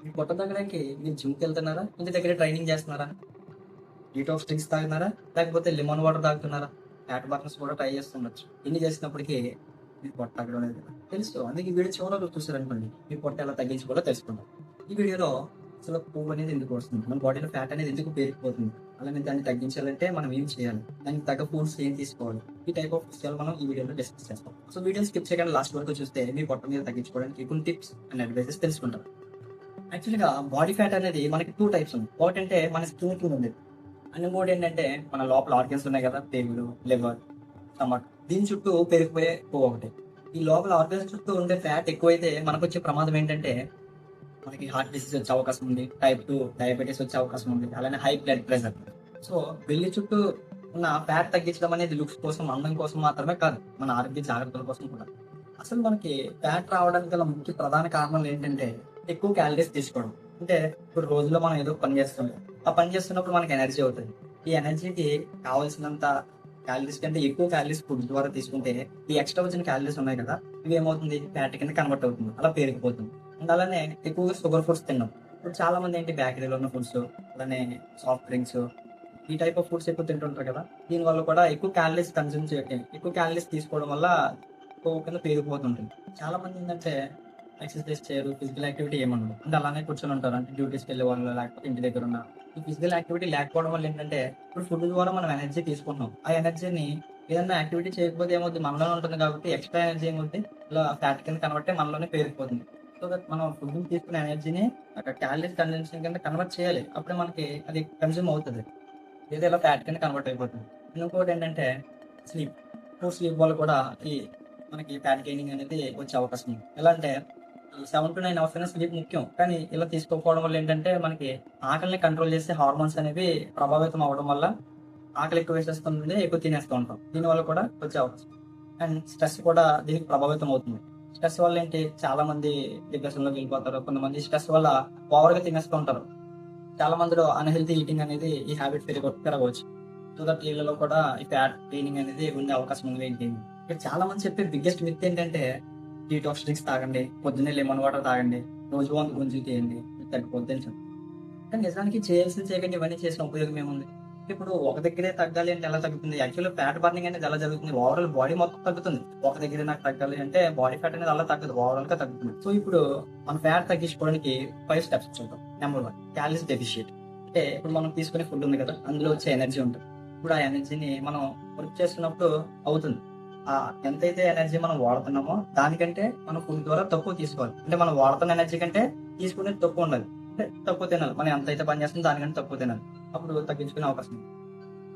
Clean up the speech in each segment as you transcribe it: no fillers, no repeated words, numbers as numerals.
మీ పొట్ట తగ్గడానికి మీరు జిమ్‌కి వెళ్తున్నారా? ఇంటి దగ్గర ట్రైనింగ్ చేస్తున్నారా? డీటాక్స్ డ్రింక్స్ తాగుతున్నారా? లేకపోతే లెమన్ వాటర్ తాగుతున్నారా? ఫ్యాట్ బర్నర్స్ కూడా ట్రై చేస్తుండొచ్చు. ఇన్ని చేసినప్పటికీ మీ పొట్ట తగ్గడం లేదు కదా! తెలుసు. అందుకే ఈ వీడియో చివరి వరకు చూసారనుకోండి, మీ పొట్ట ఎలా తగ్గించుకోవాలో తెలుసుకుందాం. ఈ వీడియోలో అసలు కొవ్వు అనేది ఎందుకు వస్తుంది? మన బాడీలో ఫ్యాట్ అనేది ఎందుకు పేరుకుపోతుంది? అలానే దాన్ని తగ్గించాలంటే మనం ఏం చేయాలి? దానికి తగ్గ ఫుడ్స్ ఏం తీసుకోవాలి? ఈ టైప్ ఆఫ్ విషయాలు మనం ఈ వీడియోలో డిస్కస్ చేస్తాం. సో వీడియోని స్కిప్ చేయకుండా లాస్ట్ వరకు చూస్తే మీ పొట్ట మీద తగ్గించుకోవడానికి కొన్ని టిప్స్ అండ్ అడ్వైజెస్ తెలుసుకుంటారు. యాక్చువల్‌గా బాడీ ఫ్యాట్ అనేది మనకి 2 టైప్స్ ఉన్నాయి. ఒకటంటే మన స్కిన్‌కి ఉండేది. అండ్ ఇంకోటేంటంటే మన లోపల ఆర్గన్స్ ఉన్నాయి కదా! పేగులు, లివర్, స్టమక్ దీని చుట్టూ పేరుకుపోయే కొవ్వు ఒకటి. ఈ లోపల ఆర్గన్స్ చుట్టూ ఉండే ఫ్యాట్ ఎక్కువైతే మనకొచ్చే ప్రమాదం ఏంటంటే, మనకి హార్ట్ డిసీజ్ వచ్చే అవకాశం ఉంది. టైప్ 2 డయాబెటిస్ వచ్చే అవకాశం ఉంది. అలానే high blood pressure. So belly చుట్టూ ఉన్న ఫ్యాట్ తగ్గించడం అనేది లుక్స్ కోసం, అందం కోసం మాత్రమే కాదు. మన ఆరోగ్య జాగ్రత్తల కోసం కూడా. అసలు మనకి ఫ్యాట్ రావడానికి గల ముఖ్య ప్రధాన కారణాలు ఏంటంటే, ఎక్కువ క్యాలరీస్ తీసుకోవడం. అంటే ఇప్పుడు రోజులో మనం ఏదో పని చేస్తుంటాం. ఆ పని చేస్తున్నప్పుడు మనకి ఎనర్జీ అవుతది. ఈ ఎనర్జీకి కావాల్సినంత క్యాలరీస్ కంటే ఎక్కువ క్యాలరీస్ ఫుడ్ ద్వారా తీసుకుంటే, ఈ ఎక్స్‌ట్రా వచ్చిన క్యాలరీస్ ఉన్నాయి కదా! ఇవి ఏమవుతుంది? ఫ్యాట్ కింద కన్వర్ట్ అవుతుంది. అలా పేరుకుపోతుంది. అండ్ అలానే ఎక్కువగా షుగర్ ఫుడ్స్ తినడం. ఇప్పుడు చాలా మంది ఏంటి బేకరీలో ఉన్న ఫుడ్స్, అలానే సాఫ్ట్ డ్రింక్స్ ఈ టైప్ ఆఫ్ ఫుడ్స్ ఎక్కువ తింటుంటారు కదా! దీనివల్ల కూడా ఎక్కువ క్యాలరీస్ కన్జ్యూమ్ చేయటం, ఎక్కువ క్యాలరీస్ తీసుకోవడం వల్ల కొవ్వు కింద పేరుకుపోతుంటుంది. చాలా మంది ఏంటంటే ఎక్సర్సైజ్ చేయరు, ఫిజికల్ యాక్టివిటీ ఏముండదు. అంటే అలానే కూర్చొని ఉంటారు. అంటే డ్యూటీస్‌కెళ్ళే వాళ్ళు లేకపోతే ఇంటి దగ్గర ఉన్న ఈ ఫిజికల్ యాక్టివిటీ లేకపోవడం వల్ల ఏంటంటే, ఇప్పుడు ఫుడ్ ద్వారా మనం ఎనర్జీ తీసుకుంటున్నాం. ఆ ఎనర్జీని ఏదన్నా యాక్టివిటీ చేయకపోతే ఏమవుద్ది? మనలోనే ఉంటుంది కాబట్టి ఎక్స్‌ట్రా ఎనర్జీ ఏమవుద్ది? ఇలా ఫ్యాట్ కింద కన్వర్ట్ అయ్యి మనలోనే పేరుకుపోతుంది. సో దట్ మనం ఫుడ్ నుంచి తీసుకునే ఎనర్జీని అక్కడ క్యాలరీస్ కన్జంప్షన్ కింద కన్వర్ట్ చేయాలి. అప్పుడే మనకి అది కన్జ్యూమ్ అవుతది. లేదా ఇలా ఫ్యాట్ కింద కన్వర్ట్ అయిపోతుంది. ఇంకోటేంటంటే స్లీప్. పూర్ స్లీప్ వల్ల కూడా ఈ మనకి ఫ్యాట్ గెయినింగ్ అనేది వచ్చే అవకాశం ఉంది. ఎలా అంటే ఈ 7-9 అవర్స్ అయినా స్లీప్ ముఖ్యం. కానీ ఇలా తీసుకోకపోవడం వల్ల ఏంటంటే మనకి ఆకలిని కంట్రోల్ చేసే హార్మోన్స్ అనేవి ప్రభావితం అవ్వడం వల్ల ఆకలి ఎక్కువ వేసేస్తుంది. ఎక్కువ తినేస్తూ ఉంటాం. దీనివల్ల కూడా వచ్చే అవకాశం. అండ్ స్ట్రెస్ కూడా దీనికి ప్రభావితం అవుతుంది. స్ట్రెస్ వల్ల ఏంటి చాలా మంది డిప్రెషన్‌లోకి వెళ్ళిపోతారు. కొంతమంది స్ట్రెస్ వల్ల ఓవర్‌గా తినేస్తూ ఉంటారు. చాలా మందిలో అన్‌హెల్తీ ఈటింగ్ అనేది ఈ హాబిట్ పెరగవచ్చు. సో దట్ ఈళ్ళలో కూడా ఈ ఫ్యాట్ గెయినింగ్ అనేది ఉండే అవకాశం ఉంది ఏంటి. ఇక్కడ చాలా మంది చెప్పే బిగ్గెస్ట్ మిత్ ఏంటంటే డీటాక్స్ డ్రింక్స్ తాగండి, పొద్దున్నే లెమన్ వాటర్ తాగండి, రోజు 100 గుంజలు తీయండి, ఇది తగ్గిపోద్ది అని చెప్తారు. కానీ నిజానికి చేయాల్సింది చేయకుండా ఇవన్నీ చేసిన ఉపయోగం ఏముంది? ఇప్పుడు ఒక దగ్గరే తగ్గాలి అంటే ఎలా తగ్గుతుంది? యాక్చువల్‌గా ఫ్యాట్ బర్నింగ్ అనేది ఎలా జరుగుతుంది? ఓవరాల్ బాడీ మొత్తం తగ్గుతుంది. ఒక దగ్గరే నాకు తగ్గాలి అంటే బాడీ ఫ్యాట్ అనేది అలా తగ్గదు. ఓవరాల్‌గా తగ్గుతుంది. సో ఇప్పుడు మన ఫ్యాట్ తగ్గించుకోవడానికి 5 స్టెప్స్ చూద్దాం. Number 1 calories deficit. అంటే ఇప్పుడు మనం తీసుకునే ఫుడ్ ఉంది కదా! అందులో వచ్చే ఎనర్జీ ఉంటుంది. ఇప్పుడు ఆ ఎనర్జీని మనం వర్క్ చేస్తున్నప్పుడు అవుతుంది. ఎంతైతే ఎనర్జీ మనం వాడుతున్నామో దానికంటే మనం ఫుడ్ ద్వారా తక్కువ తీసుకోవాలి. అంటే మనం వాడుతున్న ఎనర్జీ కంటే తీసుకునేది తక్కువ ఉండాలి. అంటే తక్కువ తినాలి. మనం ఎంతైతే పని చేస్తుందో దానికంటే తక్కువ తినాలి. అప్పుడు తగ్గించుకునే అవకాశం ఉంది.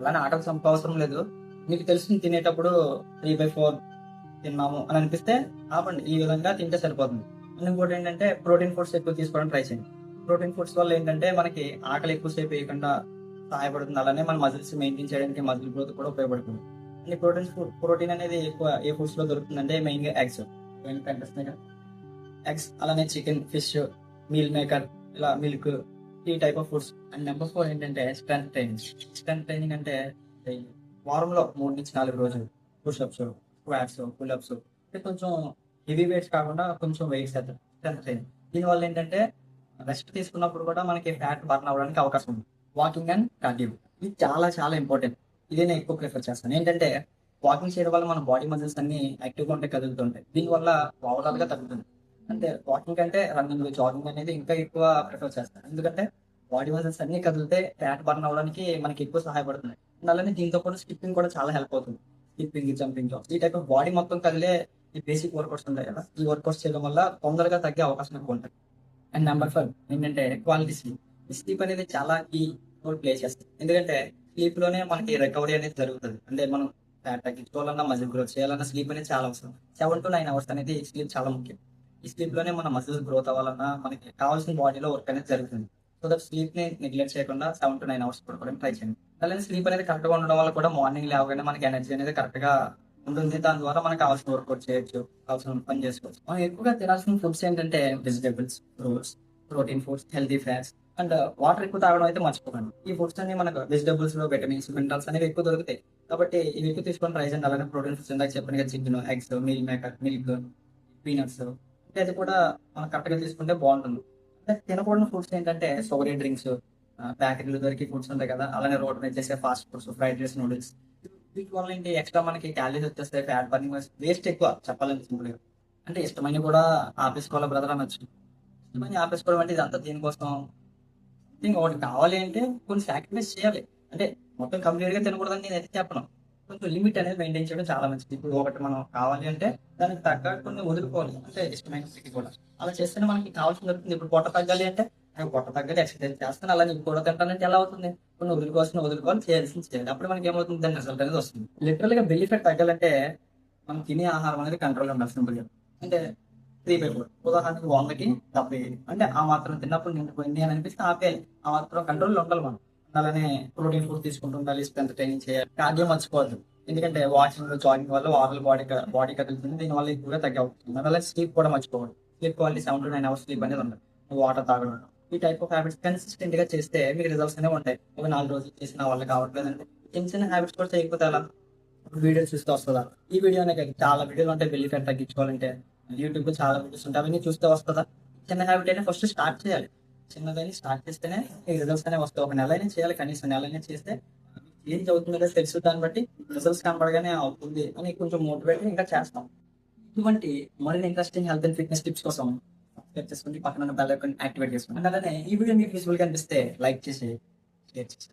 అలానే ఆకలి చంపవసరం లేదు. మీకు తెలిసింది తినేటప్పుడు 3/4 తిన్నాము అని అనిపిస్తే ఆపండి. ఈ విధంగా తింటే సరిపోతుంది. అండ్ ఇంకోటేంటంటే ప్రోటీన్ ఫుడ్స్ ఎక్కువ తీసుకోవడానికి ట్రై చేయండి. ప్రోటీన్ ఫుడ్స్ వల్ల ఏంటంటే మనకి ఆకలి ఎక్కువ సేపు వేయకుండా సహాయపడుతుంది. అలానే మన మజిల్స్ మెయింటైన్ చేయడానికి మజిల్ గ్రోత్ కూడా ఉపయోగపడుతుంది. అండ్ ప్రోటీన్ అనేది ఎక్కువ ఏ ఫుడ్స్‌లో దొరుకుతుందంటే మెయిన్‌గా ఎగ్స్. ఇవన్నీ కనిపిస్తున్నాయి కదా! ఎగ్స్ అలానే చికెన్, ఫిష్, మీల్ మేకర్ ఇలా మిల్క్ ఈ type of foods. And number 4 ఏంటంటే స్ట్రెంత్ ట్రైనింగ్. స్ట్రెంత్ ట్రైనింగ్ అంటే ఈ వారంలో 3-4 రోజులు పుషప్స్, స్క్వాట్స్, పుల్ అప్స్ అంటే కొంచెం హెవీ వెయిట్స్ కాకుండా కొంచెం వెయిట్స్ చేద్దాం. Strength training. దీనివల్ల ఏంటంటే రెస్ట్ తీసుకున్నప్పుడు కూడా మనకి ఫ్యాట్ బర్న్ అవ్వడానికి అవకాశం ఉంది. Walking and cardio. ఇది చాలా చాలా ఇంపార్టెంట్. ఇదే నేను ఎక్కువ ప్రిఫర్ చేస్తాను. ఏంటంటే వాకింగ్ చేయడం వల్ల మన బాడీ మజిల్స్ అన్నీ యాక్టివ్‌గా ఉంటాయి, కదులుతుంటాయి. దీనివల్ల ఓవరాల్‌గా తగ్గుతుంది. అంటే వాకింగ్ కంటే రన్నింగ్, జాగింగ్ అనేది ఇంకా ఎక్కువ ప్రిఫర్ చేస్తాను. ఎందుకంటే బాడీ మజిల్స్ అన్నీ కదిలితే ఫ్యాట్ బర్న్ అవ్వడానికి మనకి ఎక్కువ సహాయపడుతుంది. అండ్ అలానే దీంతో పాటు స్కిప్పింగ్ కూడా చాలా హెల్ప్ అవుతుంది. స్కిప్పింగ్, జంపింగ్ జాబ్స్ ఈ టైప్ ఆఫ్ బాడీ మొత్తం కదిలే ఈ బేసిక్ వర్కౌట్స్ ఉంటాయి కదా! ఈ వర్కౌట్స్ చేయడం వల్ల తొందరగా తగ్గే అవకాశం ఎక్కువ ఉంటది. అండ్ నంబర్ 5 ఏంటంటే క్వాలిటీ స్లీప్. ఈ స్లీప్ అనేది చాలా కీ రోల్ ప్లే చేస్తది. ఎందుకంటే స్లీప్‌లోనే మనకి రికవరీ అనేది జరుగుతది. అంటే మనం ఫ్యాట్ తగ్గించుకోవాలన్నా, మజిల్ గ్రోత్ చేయాలన్నా స్లీప్ అనేది చాలా అవసరం. 7-9 అవర్స్ అనేది స్లీప్ చాలా ముఖ్యం. ఈ స్లీప్‌లోనే మన మజిల్స్ గ్రోత్ అవ్వాలన్నా, మనకి కావాల్సిన బాడీలో వర్క్ అనేది జరుగుతుంది. సో దట్ స్లీప్‌ని నెగ్లెక్ట్ చేయకుండా 7-9 అవర్స్ పడుకోవడానికి ట్రై చేయండి. అలానే స్లీప్ అనేది కరెక్ట్‌గా ఉండడం వల్ల కూడా మార్నింగ్ లేవగానే మనకి ఎనర్జీ అనేది కరెక్ట్‌గా ఉంటుంది. దాని ద్వారా మనకు కావాల్సిన వర్కౌట్ చేయొచ్చు. కావాల్సిన పని చేసుకోవచ్చు. మనం ఎక్కువగా తినాల్సిన ఫుడ్స్ ఏంటంటే vegetables, fruits, protein foods, healthy fats and water ఎక్కువ తాగడం అయితే మర్చిపోకండి. ఈ ఫుడ్స్ అన్ని మనకు వెజిటబుల్స్‌లో విటమిన్స్, మినరల్స్ అనేవి ఎక్కువ దొరుకుతాయి. కాబట్టి ఇవి ఎక్కువ తీసుకొని ట్రై చేయండి. అలానే ప్రోటీన్ ఫుడ్స్ ఇందాక చెప్పాను కదా! Chicken, eggs, meal maker, milk, peanuts అది కూడా మనం కరెక్ట్‌గా తీసుకుంటే బావుంటుంది. అంటే తినకూడని ఫుడ్స్ ఏంటంటే షుగరీ డ్రింక్స్, బేకరీలో దొరికే ఫుడ్స్ ఉంటాయి కదా, అలానే రోడ్ మీద చేసే fast foods, fried rice, noodles. వీటి వల్ల ఏంటి ఎక్స్ట్రా మనకి క్యాలరీస్ వచ్చేస్తాయి, ఫ్యాట్ బర్నింగ్ వేస్ట్ ఎక్కువ చెప్పాలంటే సింపుల్ గా. అంటే ఇష్టమైన కూడా ఆపేసుకోవాలి బ్రదర్ అనొచ్చు. ఇష్టమైన ఆపేసుకోవడం అంటే ఇదంతా దీనికోసం. ఇంకొకటి కావాలి అంటే కొన్ని సాక్రిఫైస్ చేయాలి. అంటే మొత్తం కంప్లీట్ గా తినకూడదని నేను అయితే చెప్పను. కొంచెం లిమిట్ అనేది మెయింటైన్ చేయడం చాలా మంచిది. ఇప్పుడు ఒకటి మనం కావాలి అంటే దానికి తగ్గట్టు కొన్ని వదులుకోవాలి. అంటే ఇష్టమైన ఫుడ్ కూడా. అలా చేస్తేనే మనకి కావాల్సింది దొరుకుతుంది. ఇప్పుడు పొట్ట తగ్గాలి అంటే నేను పొట్ట తగ్గాలి, ఎక్సర్సైజ్ చేస్తాను, అలా నీకు కూడా తింటానంటే ఎలా అవుతుంది? కొన్ని వదులుకోవాలి, చేయాల్సింది చేయాలి. అప్పుడు మనకి ఏమవుతుంది? దాని రిజల్ట్ అనేది వస్తుంది. లిటరల్ గా బెల్లి ఫ్యాట్ తగ్గాలంటే మనం తినే ఆహారం అనేది కంట్రోల్ ఉండాలి సింపుల్ గా. అంటే 3/4. ఉదాహరణకి 100కి 70. అంటే ఆ మాత్రం తిన్నప్పుడు నిండిపోయింది అని అనిపిస్తే ఆపేయాలి. ఆ మాత్రం కంట్రోల్లో ఉండాలి మనం. అలానే ప్రోటీన్ ఫుడ్ తీసుకుంటూ ఉండాలి, స్ట్రెంత్ ట్రైనింగ్ చేయాలి. కార్డియో మర్చిపోవద్దు. ఎందుకంటే వాకింగ్, జాగింగ్ వల్ల ఓవరాల్ బాడీ కదులుతుంది. దీనివల్ల ఎక్కువగా తగ్గే అవకాశం ఉంది. అలాగే స్లీప్ కూడా మర్చిపోవద్దు. Sleep quality 7 to 9 hours sleep అనేది ఉండాలి. వాటర్ తాగడం. ఈ టైప్ ఆఫ్ హ్యాబిట్స్ కన్సిస్టెంట్ గా చేస్తే మీకు రిజల్ట్స్ అనేవి ఉంటాయి. ఒక 4 రోజులు చేసి నా వల్ల కావట్లేదంటే చిన్న చిన్న హ్యాబిట్స్ కూడా చేయకపోతే ఎలా? వీడియో చూస్తే వస్తదా? ఈ వీడియోనే కాదు, చాలా వీడియోలు ఉంటాయి బెల్లి ఫ్యాట్ తగ్గించుకోవాలంటే. యూట్యూబ్ లో చాలా వీడియోస్ ఉంటాయి, అవన్నీ చూస్తే వస్తదా? చిన్న హ్యాబిట్ అయినా ఫస్ట్ స్టార్ట్ చేయాలి. చిన్నదని స్టార్ట్ చేస్తేనే ఈ రిజల్ట్స్ అనేవి వస్తాయి. ఒక నెల అయినా చేయాలి, కనీసం నెల అయినా చేస్తే ఏం చదువుతుందో తెలుసు. దాన్ని బట్టి రిజల్ట్స్ కనపడగానే అవుతుంది అని కొంచెం మోటివేట్ ఇంకా చేస్తాం. ఇటువంటి మరిన్ని interesting health and fitness tips కోసం సబ్స్క్రైబ్ చేసుకుని పక్కన బెల్ ఐకాన్ యాక్టివేట్ చేసుకోండి. అలానే ఈ వీడియో మీకు యూస్ఫుల్ గా అనిపిస్తే లైక్ చేసి షేర్ చేసి